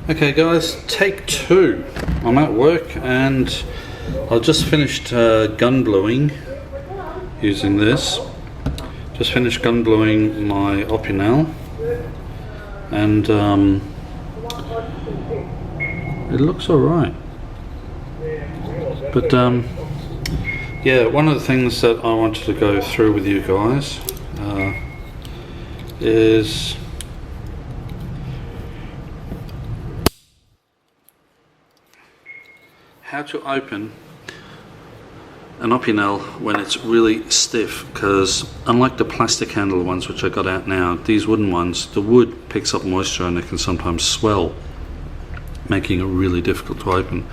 Okay guys, take two. I'm at work and I just finished gun bluing using this. Just finished gun bluing my Opinel and it looks alright. But yeah, one of the things that I wanted to go through with you guys is how to open an Opinel when it's really stiff, because unlike the plastic handle ones which I got out now, these wooden ones, the wood picks up moisture and it can sometimes swell, making it really difficult to open.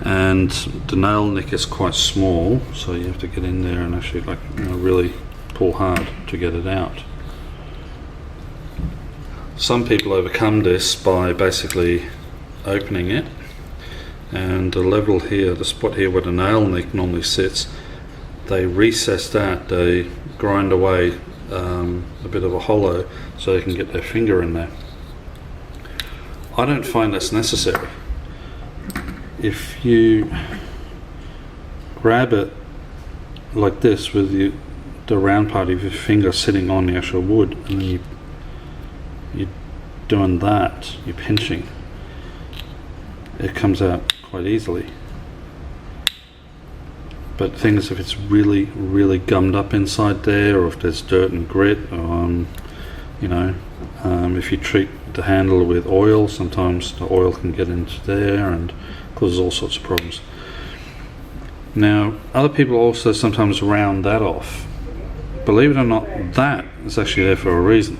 And the nail nick is quite small, so you have to get in there and actually really pull hard to get it out. Some people overcome this by basically opening it, and the level here, the spot here where the nail nick normally sits, they recess that, they grind away a bit of a hollow so they can get their finger in there. I don't find that's necessary. If you grab it like this with the round part of your finger sitting on the actual wood, and then you're doing that, you're pinching, it comes out quite easily. But the thing is, if it's really gummed up inside there, or if there's dirt and grit, if you treat the handle with oil, sometimes the oil can get into there and causes all sorts of problems. Now, other people also sometimes round that off. Believe it or not, that is actually there for a reason.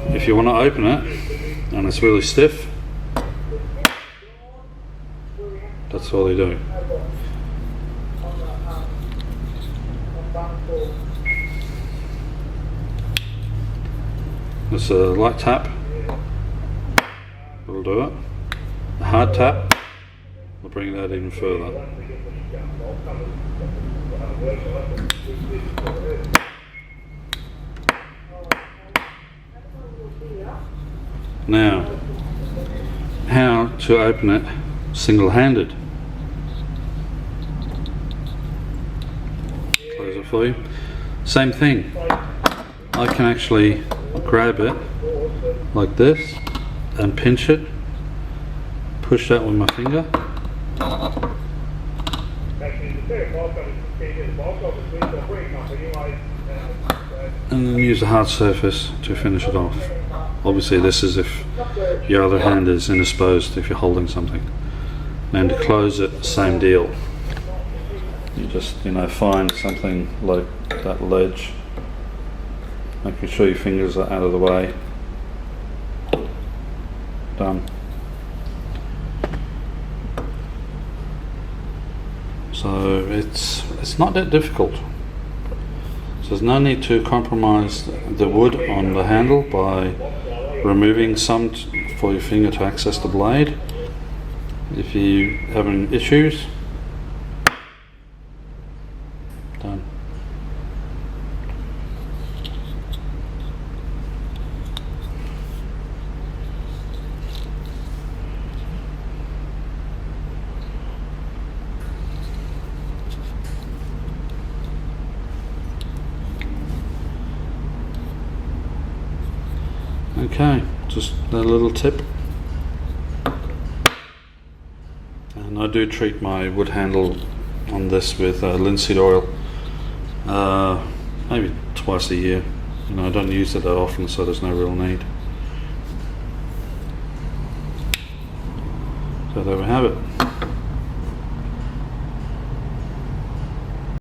If you want to open it and it's really stiff, that's all you do. It's a light tap, it'll do it. A hard tap will bring that even further. Now, how to open it single-handed. Close it for you. Same thing. I can actually grab it like this and pinch it, push that with my finger, and then use a hard surface to finish it off. Obviously this is if your other hand is indisposed, if you're holding something. And to close it, same deal. You just find something like that ledge, making sure your fingers are out of the way. Done. So it's not that difficult. So there's no need to compromise the wood on the handle by removing some for your finger to access the blade. If you're having issues, done. Okay, just a little tip. And I do treat my wood handle on this with linseed oil, maybe twice a year. I don't use it that often, so there's no real need. So there we have it.